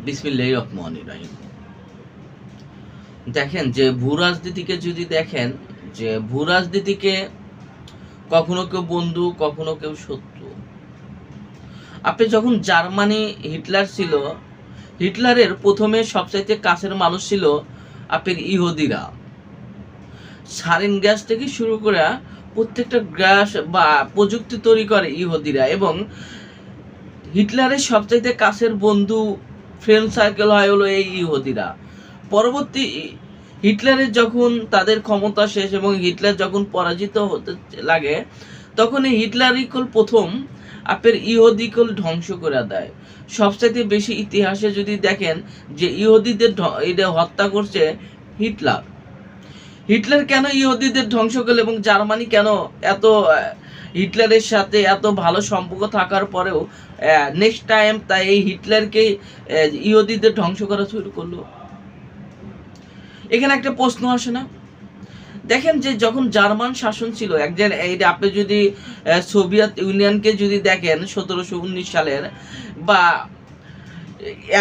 বিসমিল্লাহির রহমানির রহিম। দেখেন যে ভূ রাজনীতিকে যদি দেখেন যে ভূ রাজনীতিকে কখনো কেউ বন্ধু, কখনো কেউ শত্রু। আপনি যখন জার্মানি হিটলার ছিল, হিটলারের প্রথমে সবচাইতে কাছের মানুষ ছিল আপনার ইহুদিরা। সারিন গ্যাস থেকে শুরু করে প্রত্যেকটা গ্যাস বা প্রযুক্তি তৈরি করে ইহুদিরা, এবং হিটলারের সবচাইতে কাছের বন্ধু ফ্রেন্ড সার্কেল হয় হলো এই ইহুদিরা। পরবর্তী হিটলারের যখন তাদের ক্ষমতা শেষ এবং হিটলার যখন পরাজিত হতে লাগে, তখন এই হিটলারিকল প্রথম আপনার ইহুদিকল ধ্বংস করে দেয়। সবচাইতে বেশি ইতিহাসে যদি দেখেন যে ইহুদিদের এটা হত্যা করছে হিটলার। হিটলার কেন ইহুদিদের ধ্বংস করল এবং জার্মানি কেন এত হিটলারের সাথে এত ভালো সম্পর্ক থাকার পরেও নেক্সট টাইম তাই এই হিটলারকে ইহুদিদের ধ্বংস করা শুরু করলো? এখানে একটা প্রশ্ন আসে না? দেখেন যে যখন জার্মান শাসন ছিল, একজন এই আপনি যদি সোভিয়েত ইউনিয়নকে যদি দেখেন 1719 সালের, বা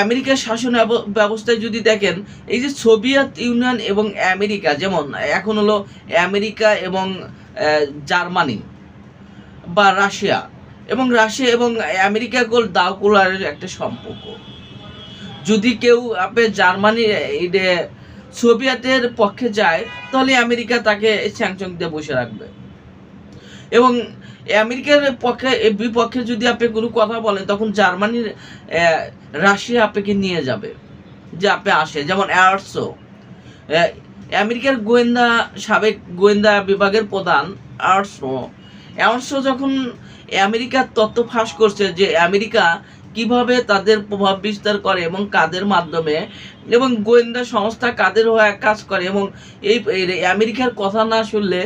আমেরিকার শাসন ব্যবস্থায় যদি দেখেন, এই যে সোভিয়েত ইউনিয়ন এবং আমেরিকা, যেমন এখন হলো আমেরিকা এবং জার্মানি বা রাশিয়া এবং আমেরিকা গোল দাওকুলারের একটা সম্পর্ক। যদি কেউ আপনার জার্মানি সোভিয়েতের পক্ষে যায়, তাহলে আমেরিকা তাকে স্যাংশন দিয়ে বসে রাখবে, এবং আমেরিকার পক্ষে বিপক্ষে যদি আপনি কোনো কথা বলেন, তখন জার্মানির রাশিয়া আপনাকে নিয়ে যাবে যে আপনি আসে। যেমন আমেরিকার গোয়েন্দা সাবেক গোয়েন্দা বিভাগের প্রধান আর্টসো যখন আমেরিকার তথ্য ফাঁস করছে যে আমেরিকা কিভাবে তাদের প্রভাব বিস্তার করে এবং কাদের মাধ্যমে, এবং গোয়েন্দা সংস্থা কাদের হয়ে কাজ করে, এবং এই আমেরিকার কথা না শুনলে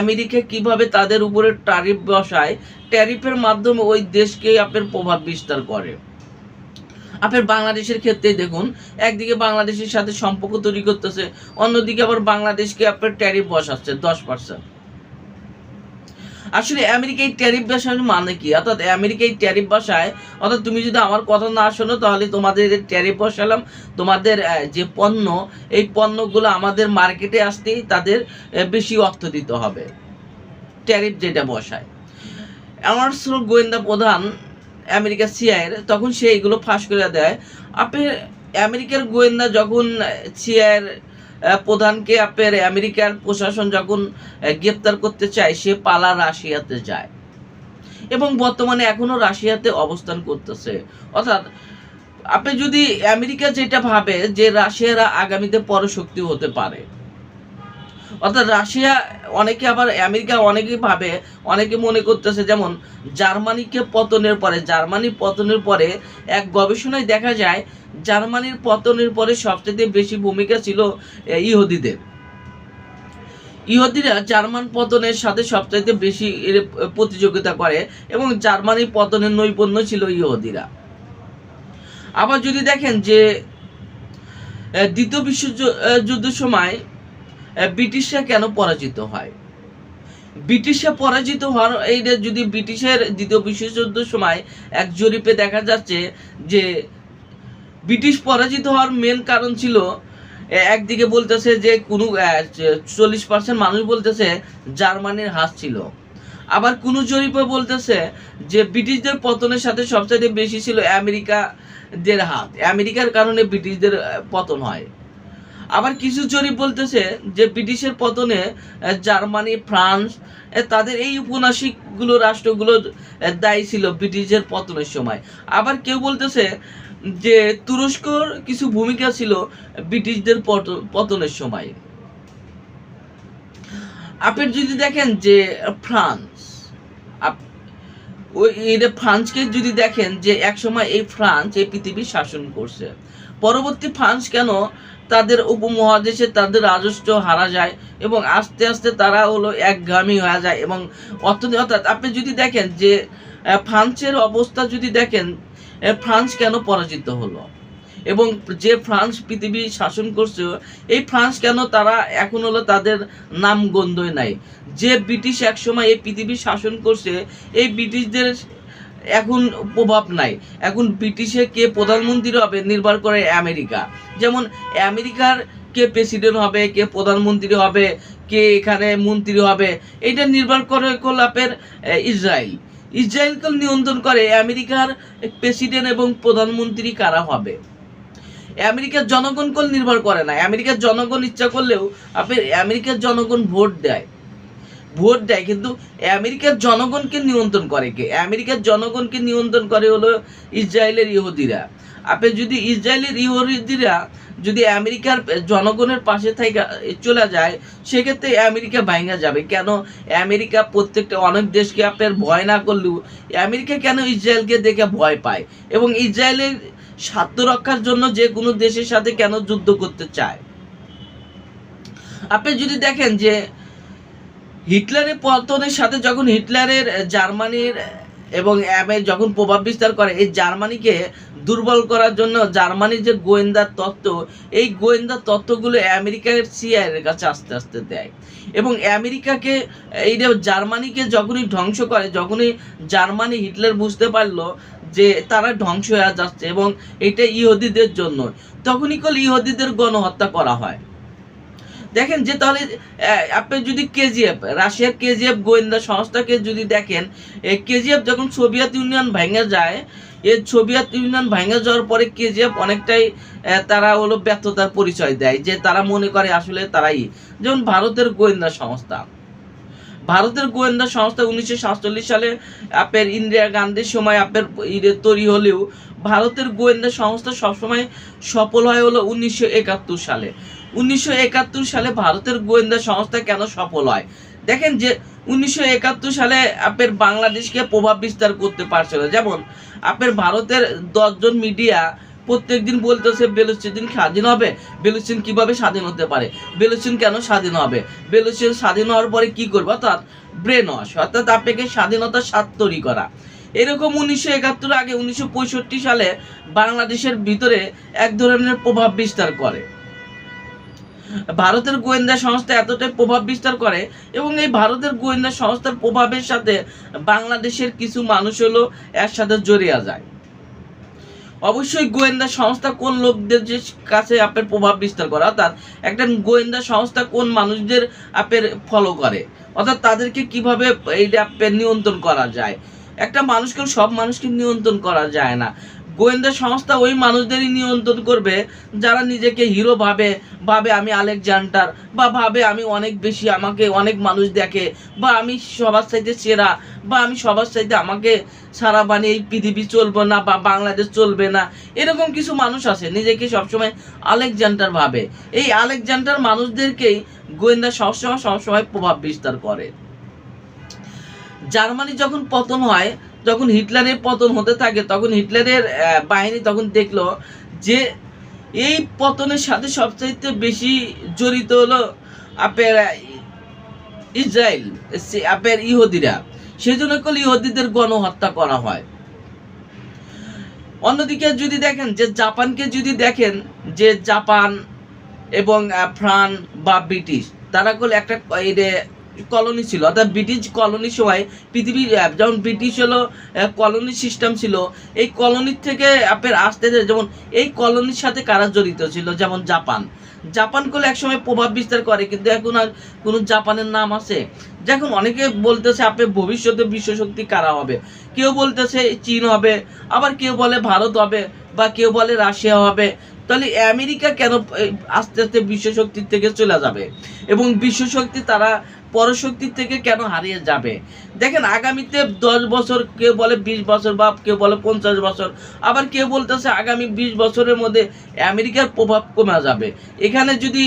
আমেরিকা কিভাবে তাদের উপরে ট্যারিফ বসায়, ট্যারিফের মাধ্যমে ওই দেশকে আপনার প্রভাব বিস্তার করে। আপনার বাংলাদেশের ক্ষেত্রে দেখুন, একদিকে বাংলাদেশের সাথে সম্পর্ক তৈরি করতেছে, অন্যদিকে আবার বাংলাদেশকে আপনার ট্যারিফ বসাচ্ছে 10%। আসলে আমেরিকায় ট্যারিফ বসার মানে কি? অর্থাৎ আমেরিকায় ট্যারিফ বসায়, অর্থাৎ তুমি যদি আমার কথা না শোনো, তাহলে তোমাদের ট্যারিফ বসালাম, তোমাদের যে পণ্য, এই পণ্যগুলো আমাদের মার্কেটে আসতেই তাদের বেশি অর্থ দিতে হবে। ট্যারিফ যেটা বসায় আমার গোয়েন্দা প্রধান আমেরিকা সিআইয়ের, তখন সে এগুলো ফাঁস করে দেয়। আপনি আমেরিকার গোয়েন্দা যখন সিআইয়ের প্রধানকে আপনার আমেরিকার প্রশাসন যখন গ্রেপ্তার করতে চায়, সে পালা রাশিয়াতে যায় এবং বর্তমানে এখনো রাশিয়াতে অবস্থান করতেছে। অর্থাৎ আপনি যদি আমেরিকা যেটা ভাবে যে রাশিয়ারা আগামীতে পরশক্তি হতে পারে, অর্থাৎ রাশিয়া, অনেকে আবার আমেরিকা অনেকে ভাবে, অনেকে মনে করতেছে, যেমন জার্মানি পতনের পরে এক গবেষণায় দেখা যায় জার্মানির পতনের পরে সবচেয়ে বেশি ভূমিকা ছিল ইহুদিরা জার্মান পতনের সাথে সবচাইতে বেশি প্রতিযোগিতা করে, এবং জার্মানির পতনের নৈপুণ্য ছিল ইহুদিরা। আবার যদি দেখেন যে দ্বিতীয় বিশ্বযুদ্ধের সময় ব্রিটিশরা কেন পরাজিত হয়, ব্রিটিশরা পরাজিত হওয়ার এইটা যদি ব্রিটিশের দ্বিতীয় বিশ্বযুদ্ধের সময় এক জরিপে দেখা যাচ্ছে যে ব্রিটিশ পরাজিত হওয়ার মেন কারণ ছিল, একদিকে বলতেছে যে কোনো 40% মানুষ বলতেছে জার্মানির হাত ছিল, আবার কোনো জরিপে বলতেছে যে ব্রিটিশদের পতনের সাথে সবচেয়ে বেশি ছিল আমেরিকাদের হাত, আমেরিকার কারণে ব্রিটিশদের পতন হয়। আবার কিছু জরিপ বলতেছে যে ব্রিটিশের পতনে জার্মানি, ফ্রান্স, তাদের এই উপন্যাসিকগুলো রাষ্ট্রগুলো দায়ী ছিল ব্রিটিশের পতনের সময়। আবার কেউ বলতেছে যে তুরস্কর কিছু ভূমিকা ছিল ব্রিটিশদের পতনের সময়। আপনি যদি দেখেন যে ফ্রান্সকে যদি দেখেন যে একসময় এই ফ্রান্স এই পৃথিবী শাসন করছে, পরবর্তী ফ্রান্স কেন তাদের উপমহাদেশে তাদের রাজস্ব হারা যায় এবং আস্তে আস্তে তারা হলো একগামী হয়ে যায়, এবং অর্থাৎ আপনি যদি দেখেন যে ফ্রান্সের অবস্থা যদি দেখেন, ফ্রান্স কেন পরাজিত হলো, এবং যে ফ্রান্স পৃথিবী শাসন করছে, এই ফ্রান্স কেন তারা এখন হলো তাদের নাম গন্ধই নাই। যে ব্রিটিশ একসময় এই পৃথিবী শাসন করছে, এই ব্রিটিশদের এখন প্রভাব নাই। এখন ব্রিটিশে কে প্রধানমন্ত্রী হবে নির্ভর করে আমেরিকা। যেমন আমেরিকার কে প্রেসিডেন্ট হবে, কে প্রধানমন্ত্রী হবে, কে এখানে মন্ত্রী হবে, এটা নির্ভর করে আপনার ইসরায়েল। ইসরায়েলকে নিয়ন্ত্রণ করে আমেরিকার প্রেসিডেন্ট এবং প্রধানমন্ত্রী কারা হবে। আমেরিকার জনগণকে নির্ভর করে না। আমেরিকার জনগণ ইচ্ছা করলেও আপনার আমেরিকার জনগণ ভোট দেয়, কিন্তু আমেরিকার জনগণকে নিয়ন্ত্রণ করে কে? আমেরিকার জনগণকে নিয়ন্ত্রণ করে হলো ইসরায়েলের ইহুদিরা। আপনি যদি ইসরায়েলের ইহুদিরা যদি আমেরিকার জনগণের পাশে থেকে চলে যায়, সেক্ষেত্রে আমেরিকা ভাঙা যাবে। কেন? আমেরিকা প্রত্যেকটা অনেক দেশকে আপনার ভয় না করলেও আমেরিকা কেন ইসরায়েলকে দেখে ভয় পায় এবং ইসরায়েলের স্বার্থ রক্ষার জন্য যে কোনো দেশের সাথে কেন যুদ্ধ করতে চায়? আপনি যদি দেখেন যে হিটলারের পতনের সাথে যখন হিটলারের জার্মানির এবং যখন প্রভাব বিস্তার করে, এই জার্মানিকে দুর্বল করার জন্য জার্মানির যে গোয়েন্দা তত্ত্ব, এই গোয়েন্দা তত্ত্বগুলো আমেরিকার সিআইএর কাছে আস্তে আস্তে দেয় এবং আমেরিকাকে এই জার্মানিকে যখনই ধ্বংস করে, যখনই জার্মানি হিটলার বুঝতে পারলো যে তারা ধ্বংস হয়ে যাচ্ছে এবং এটা ইহুদিদের জন্য, তখনই ইহুদিদের গণহত্যা করা হয়। দেখেন যে তাহলে আপনি যদি কেজিএফ, রাশিয়ার কেজিএফ গোয়েন্দা সংস্থাকে যদি দেখেন, কেজিএফ যখন সোভিয়েত ইউনিয়ন ভেঙে যায়, এই সোভিয়েত ইউনিয়ন ভেঙে যাওয়ার পরে কেজিএফ অনেকটাই তারা হলো ব্যর্থতার পরিচয় দেয়, যে তারা মনে করে আসলে তারাই। যেমন ভারতের গোয়েন্দা সংস্থা, 1947 সালে আপনার ইন্দিরা গান্ধীর সময় আপনার তৈরি হলেও ভারতের গোয়েন্দা সংস্থা সবসময় সফল হয় হলো 1971 সালে। 1971 সালে ভারতের গোয়েন্দা সংস্থা কেন সফল হয়? দেখেন যে 1971 সালে আপনার বাংলাদেশকে প্রভাব বিস্তার করতে পারছিল। যেমন আপনার ভারতের 10 জন মিডিয়া প্রত্যেকদিন বলতেছে বেলুচিস্তান স্বাধীন হবে। বেলুচিস্তান কিভাবে স্বাধীন হতে পারে? বেলুচিস্তান কেন স্বাধীন হবে? বেলুচিস্তান স্বাধীন হওয়ার পরে কি করবে? অর্থাৎ ব্রেন ওয়াশ, অর্থাৎ আপনাকে স্বাধীনতার স্বাদ তৈরি করা। এরকম 1971 আগে 1965 সালে বাংলাদেশের ভিতরে এক ধরনের প্রভাব বিস্তার করে। ভারতের গোয়েন্দা সংস্থা এতটাই প্রভাব বিস্তার করে এবং এই ভারতের গোয়েন্দা সংস্থার প্রভাবের সাথে বাংলাদেশের কিছু মানুষ হলো এর সাথে জড়িয়ে যায়। অবশ্যই গোয়েন্দা সংস্থা কোন লোকদের কাছে আপনার প্রভাব বিস্তার করে, অর্থাৎ একটা গোয়েন্দা সংস্থা কোন মানুষদের আপনার ফলো করে, অর্থাৎ তাদেরকে কিভাবে এইটা আপনার নিয়ন্ত্রণ করা যায়। একটা মানুষকে, সব মানুষকে নিয়ন্ত্রণ করা যায় না। গোয়েন্দা সংস্থা ওই মানুষদেরই নিয়ন্ত্রণ করবে যারা নিজেকে হিরো ভাবে আমি আলেকজান্ডার, বা ভাবে আমি অনেক বেশি, আমাকে অনেক মানুষ দেখে, বা আমি সবার চাইতে সেরা, বা আমি সবার চাইতে, আমাকে সারা বানিয়ে এই পৃথিবী চলবে না বা বাংলাদেশ চলবে না। এরকম কিছু মানুষ আছে নিজেকে সবসময় আলেকজান্ডার ভাবে। এই আলেকজান্ডার মানুষদেরকেই গোয়েন্দা সংস্থা সবসময় প্রভাব বিস্তার করে। জার্মানি যখন পতন হয়, যখন হিটলারের পতন হতে থাকে, তখন হিটলারের বাহিনী তখন দেখলো যে এই পতনের সাথে সবচাইতে বেশি জড়িত হলো আপনার ইসরায়েল, আপনার ইহুদিরা। সেজন্য ইহুদিদের গণহত্যা করা হয়। অন্যদিকে যদি দেখেন যে জাপানকে যদি দেখেন, যে জাপান এবং ফ্রান্স বা ব্রিটিশ, তারা একটা কলোনি ছিল, অর্থাৎ ব্রিটিশ কলোনির সময় পৃথিবীর যেমন ব্রিটিশ হলো কলোনি সিস্টেম ছিল, এই কলোনির থেকে আপনার আসতে যেমন এই কলোনির সাথে কারা জড়িত ছিল, যেমন জাপান করলে একসময় প্রভাব বিস্তার করে, কিন্তু এখন আর কোনো জাপানের নাম আছে? যখন অনেকে বলতেছে আপনি ভবিষ্যতে বিশ্বশক্তি কারা হবে, কেউ বলতেছে চীন হবে, আবার কেউ বলে ভারত হবে, বা কেউ বলে রাশিয়া হবে। তাহলে আমেরিকা কেন আস্তে আস্তে বিশ্বশক্তির থেকে চলে যাবে এবং বিশ্বশক্তি তারা পরশক্তির থেকে কেন হারিয়ে যাবে? দেখেন আগামীতে 10 বছর, কেউ বলে 20 বছর, বা কেউ বলে 50 বছর, আবার কেউ বলতেছে আগামী 20 বছরের মধ্যে আমেরিকার প্রভাব কমে যাবে। এখানে যদি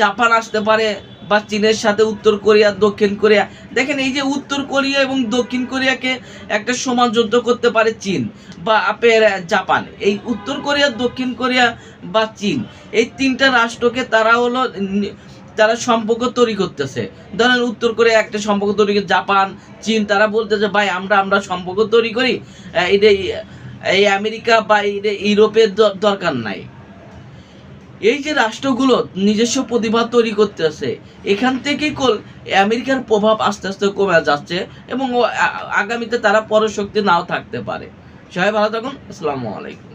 জাপান আসতে পারে, বা চীনের সাথে উত্তর কোরিয়া, দক্ষিণ কোরিয়া, দেখেন এই যে উত্তর কোরিয়া এবং দক্ষিণ কোরিয়াকে একটা সমান যুদ্ধ করতে পারে চীন বা আপনার জাপান। এই উত্তর কোরিয়া, দক্ষিণ কোরিয়া বা চীন, এই তিনটা রাষ্ট্রকে তারা সম্পর্ক তৈরি করতেছে। ধরেন উত্তর কোরিয়া একটা সম্পর্ক তৈরি করে, জাপান, চীন তারা বলতেছে ভাই আমরা সম্পর্ক তৈরি করি, এই আমেরিকা বা ইউরোপের দরকার নাই। এই যে রাষ্ট্রগুলো নিজস্ব প্রতিভা তৈরি করতেছে, এখান থেকেই আমেরিকার প্রভাব আস্তে আস্তে কমে যাচ্ছে এবং আগামীতে তারা পরশক্তি নাও থাকতে পারে। সবাই ভালো থাকুন। আসসালামু আলাইকুম।